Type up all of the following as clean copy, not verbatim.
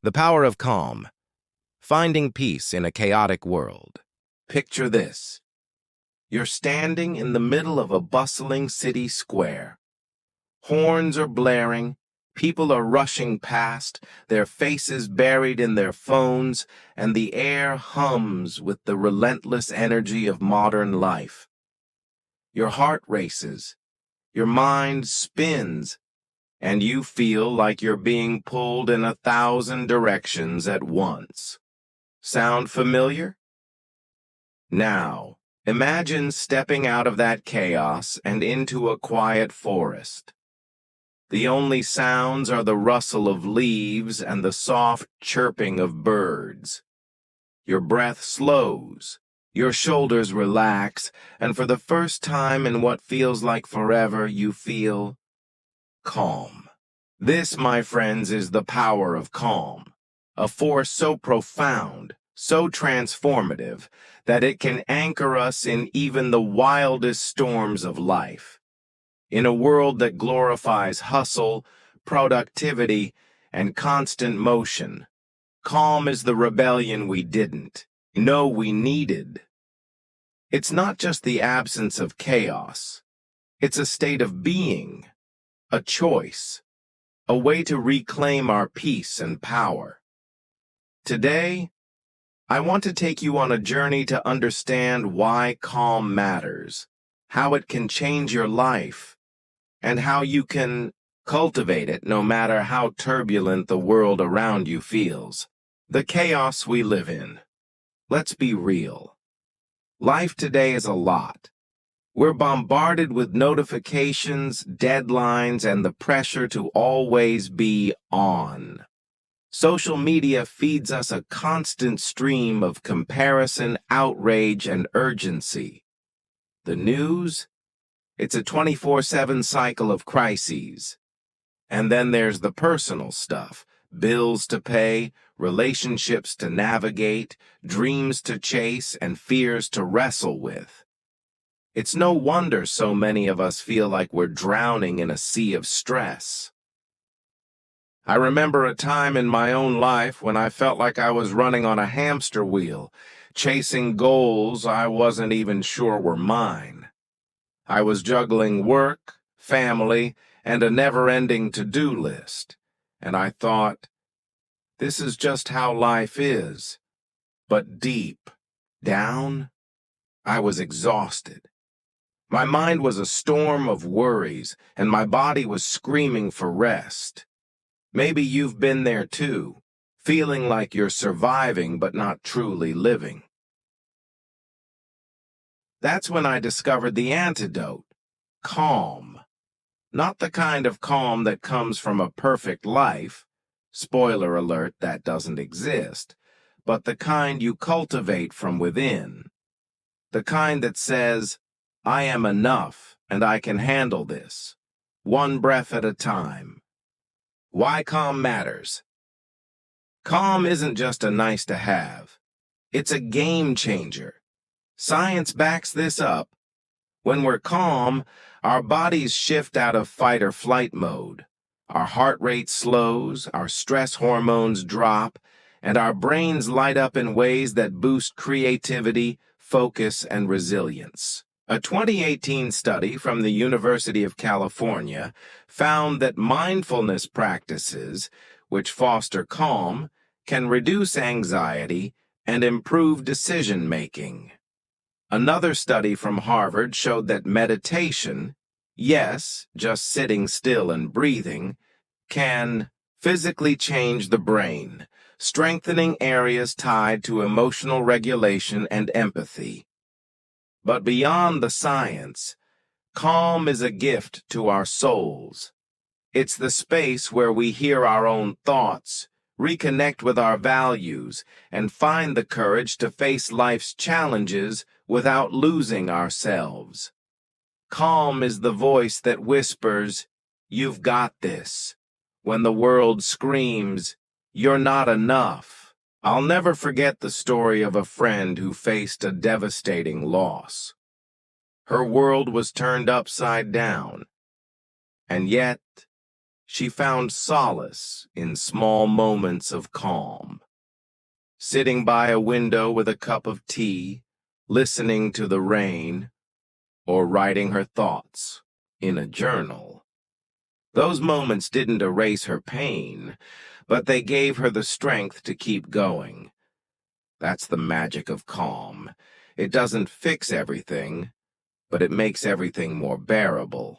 The power of calm. Finding peace in a chaotic world. Picture this. You're standing in the middle of a bustling city square. Horns are blaring, people are rushing past, their faces buried in their phones, and the air hums with the relentless energy of modern life. Your heart races, your mind spins, and you feel like you're being pulled in 1,000 directions at once. Sound familiar? Now, imagine stepping out of that chaos and into a quiet forest. The only sounds are the rustle of leaves and the soft chirping of birds. Your breath slows, your shoulders relax, and for the first time in what feels like forever, you feel calm. This, my friends, is the power of calm, a force so profound, so transformative, that it can anchor us in even the wildest storms of life. In a world that glorifies hustle, productivity, and constant motion, calm is the rebellion we didn't know we needed. It's not just the absence of chaos. It's a state of being, a choice, a way to reclaim our peace and power. Today, I want to take you on a journey to understand why calm matters, how it can change your life, and how you can cultivate it no matter how turbulent the world around you feels. The chaos we live in. Let's be real. Life today is a lot. We're bombarded with notifications, deadlines, and the pressure to always be on. Social media feeds us a constant stream of comparison, outrage, and urgency. The news? It's a 24/7 cycle of crises. And then there's the personal stuff. Bills to pay, relationships to navigate, dreams to chase, and fears to wrestle with. It's no wonder so many of us feel like we're drowning in a sea of stress. I remember a time in my own life when I felt like I was running on a hamster wheel, chasing goals I wasn't even sure were mine. I was juggling work, family, and a never-ending to-do list, and I thought, this is just how life is. But deep down, I was exhausted. My mind was a storm of worries, and my body was screaming for rest. Maybe you've been there too, feeling like you're surviving but not truly living. That's when I discovered the antidote, calm. Not the kind of calm that comes from a perfect life, spoiler alert, that doesn't exist, but the kind you cultivate from within. The kind that says, I am enough and I can handle this, one breath at a time. Why calm matters? Calm isn't just a nice to have. It's a game changer. Science backs this up. When we're calm, our bodies shift out of fight or flight mode. Our heart rate slows, our stress hormones drop, and our brains light up in ways that boost creativity, focus, and resilience. A 2018 study from the University of California found that mindfulness practices, which foster calm, can reduce anxiety and improve decision-making. Another study from Harvard showed that meditation, yes, just sitting still and breathing, can physically change the brain, strengthening areas tied to emotional regulation and empathy. But beyond the science, calm is a gift to our souls. It's the space where we hear our own thoughts, reconnect with our values, and find the courage to face life's challenges without losing ourselves. Calm is the voice that whispers, "You've got this," when the world screams, "You're not enough." I'll never forget the story of a friend who faced a devastating loss. Her world was turned upside down, and yet she found solace in small moments of calm. Sitting by a window with a cup of tea, listening to the rain, or writing her thoughts in a journal. Those moments didn't erase her pain, but they gave her the strength to keep going. That's the magic of calm. It doesn't fix everything, but it makes everything more bearable.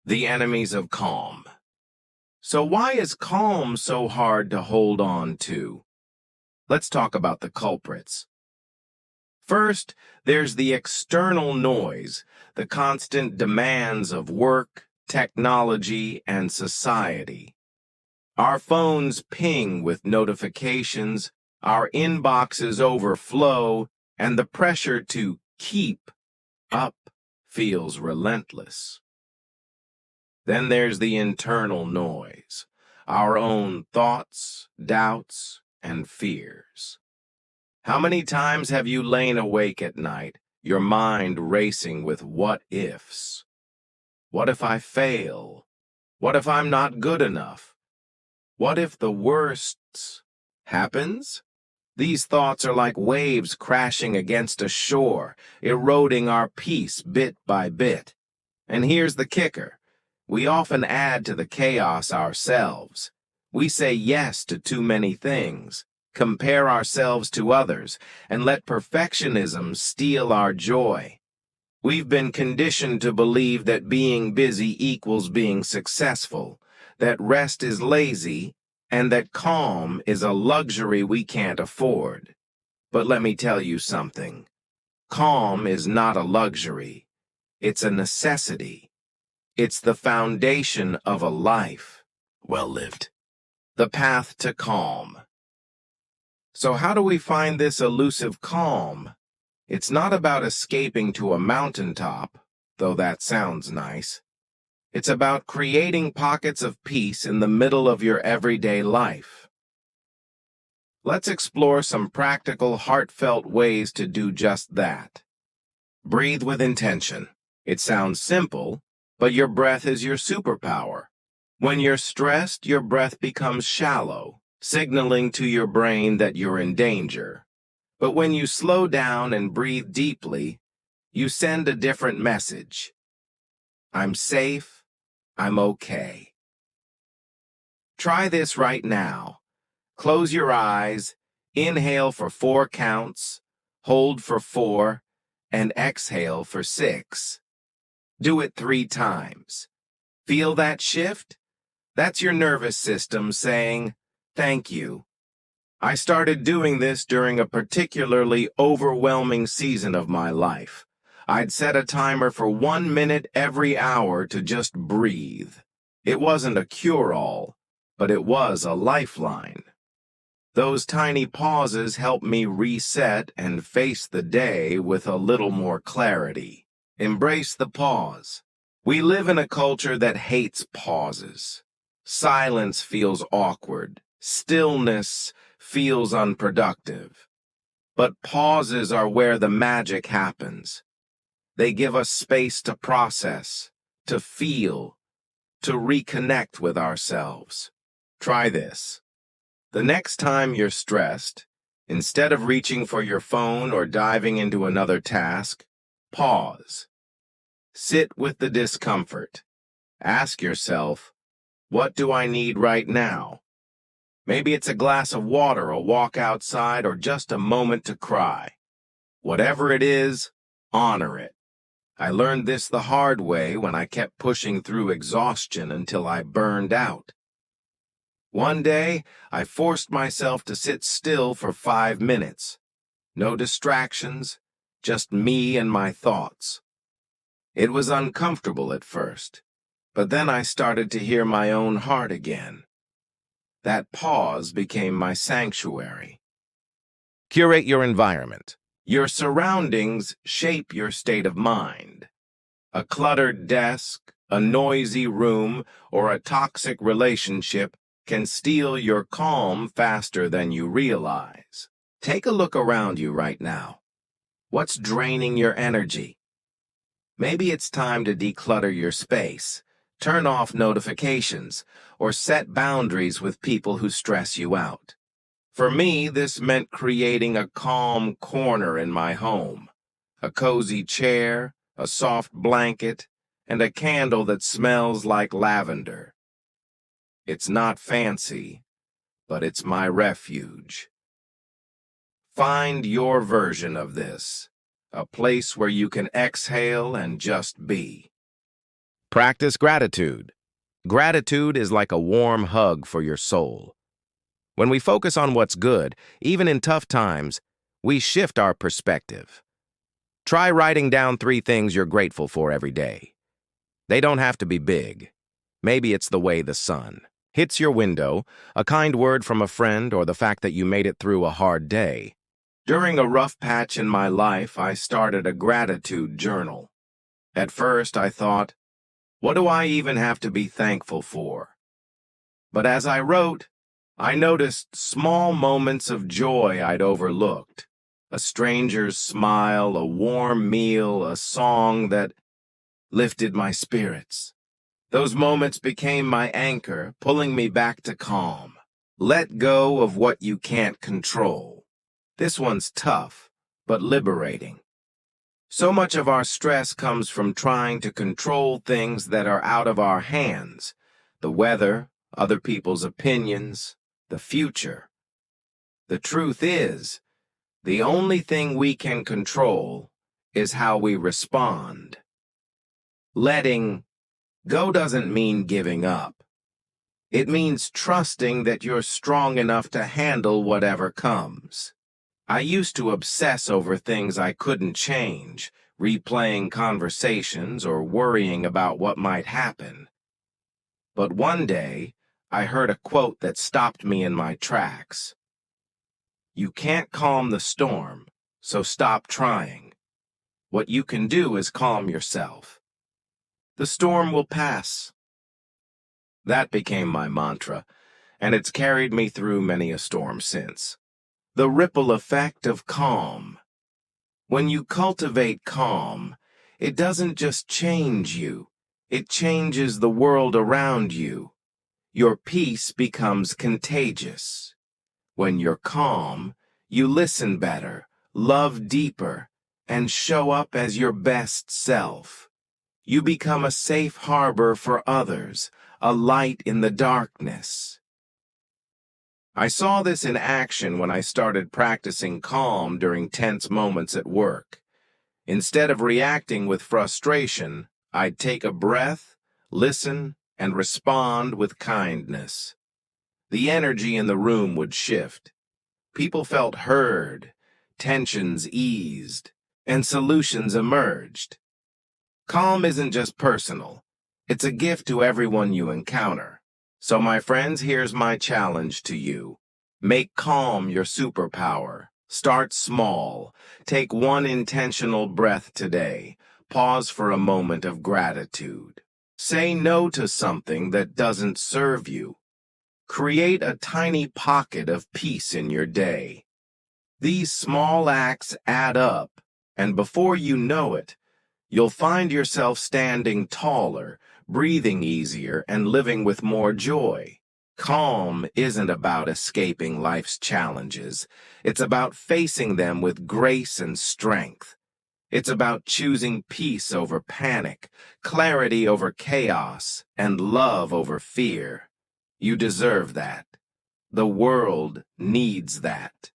The enemies of calm. So why is calm so hard to hold on to? Let's talk about the culprits. First, there's the external noise, the constant demands of work, technology, and society. Our phones ping with notifications, our inboxes overflow, and the pressure to keep up feels relentless. Then there's the internal noise, our own thoughts, doubts, and fears. How many times have you lain awake at night, your mind racing with what-ifs? What if I fail? What if I'm not good enough? What if the worst happens? These thoughts are like waves crashing against a shore, eroding our peace bit by bit. And here's the kicker. We often add to the chaos ourselves. We say yes to too many things, compare ourselves to others, and let perfectionism steal our joy. We've been conditioned to believe that being busy equals being successful, that rest is lazy, and that calm is a luxury we can't afford. But let me tell you something. Calm is not a luxury. It's a necessity. It's the foundation of a life well lived. The path to calm. So how do we find this elusive calm? It's not about escaping to a mountaintop, though that sounds nice. It's about creating pockets of peace in the middle of your everyday life. Let's explore some practical, heartfelt ways to do just that. Breathe with intention. It sounds simple, but your breath is your superpower. When you're stressed, your breath becomes shallow, signaling to your brain that you're in danger. But when you slow down and breathe deeply, you send a different message. I'm safe. I'm okay. Try this right now. Close your eyes, inhale for 4 counts, hold for 4, and exhale for 6. Do it 3 times. Feel that shift? That's your nervous system saying, thank you. I started doing this during a particularly overwhelming season of my life. I'd set a timer for 1 minute every hour to just breathe. It wasn't a cure-all, but it was a lifeline. Those tiny pauses helped me reset and face the day with a little more clarity. Embrace the pause. We live in a culture that hates pauses. Silence feels awkward. Stillness feels unproductive. But pauses are where the magic happens. They give us space to process, to feel, to reconnect with ourselves. Try this. The next time you're stressed, instead of reaching for your phone or diving into another task, pause. Sit with the discomfort. Ask yourself, what do I need right now? Maybe it's a glass of water, a walk outside, or just a moment to cry. Whatever it is, honor it. I learned this the hard way when I kept pushing through exhaustion until I burned out. One day, I forced myself to sit still for 5 minutes. No distractions, just me and my thoughts. It was uncomfortable at first, but then I started to hear my own heart again. That pause became my sanctuary. Curate your environment. Your surroundings shape your state of mind. A cluttered desk, a noisy room, or a toxic relationship can steal your calm faster than you realize. Take a look around you right now. What's draining your energy? Maybe it's time to declutter your space, turn off notifications, or set boundaries with people who stress you out. For me, this meant creating a calm corner in my home, a cozy chair, a soft blanket, and a candle that smells like lavender. It's not fancy, but it's my refuge. Find your version of this, a place where you can exhale and just be. Practice gratitude. Gratitude is like a warm hug for your soul. When we focus on what's good, even in tough times, we shift our perspective. Try writing down 3 things you're grateful for every day. They don't have to be big. Maybe it's the way the sun hits your window, a kind word from a friend, or the fact that you made it through a hard day. During a rough patch in my life, I started a gratitude journal. At first, I thought, what do I even have to be thankful for? But as I wrote, I noticed small moments of joy I'd overlooked. A stranger's smile, a warm meal, a song that lifted my spirits. Those moments became my anchor, pulling me back to calm. Let go of what you can't control. This one's tough, but liberating. So much of our stress comes from trying to control things that are out of our hands. The weather, other people's opinions, the future. The truth is, the only thing we can control is how we respond. Letting go doesn't mean giving up. It means trusting that you're strong enough to handle whatever comes. I used to obsess over things I couldn't change, replaying conversations or worrying about what might happen. But one day, I heard a quote that stopped me in my tracks. You can't calm the storm, so stop trying. What you can do is calm yourself. The storm will pass. That became my mantra, and it's carried me through many a storm since. The ripple effect of calm. When you cultivate calm, it doesn't just change you, it changes the world around you. Your peace becomes contagious. When you're calm, you listen better, love deeper, and show up as your best self. You become a safe harbor for others, a light in the darkness. I saw this in action when I started practicing calm during tense moments at work. Instead of reacting with frustration, I'd take a breath, listen, and respond with kindness. The energy in the room would shift. People felt heard, tensions eased, and solutions emerged. Calm isn't just personal. It's a gift to everyone you encounter. So, my friends, here's my challenge to you. Make calm your superpower. Start small. Take one intentional breath today. Pause for a moment of gratitude. Say no to something that doesn't serve you. Create a tiny pocket of peace in your day. These small acts add up, and before you know it, you'll find yourself standing taller, breathing easier, and living with more joy. Calm isn't about escaping life's challenges. It's about facing them with grace and strength. It's about choosing peace over panic, clarity over chaos, and love over fear. You deserve that. The world needs that.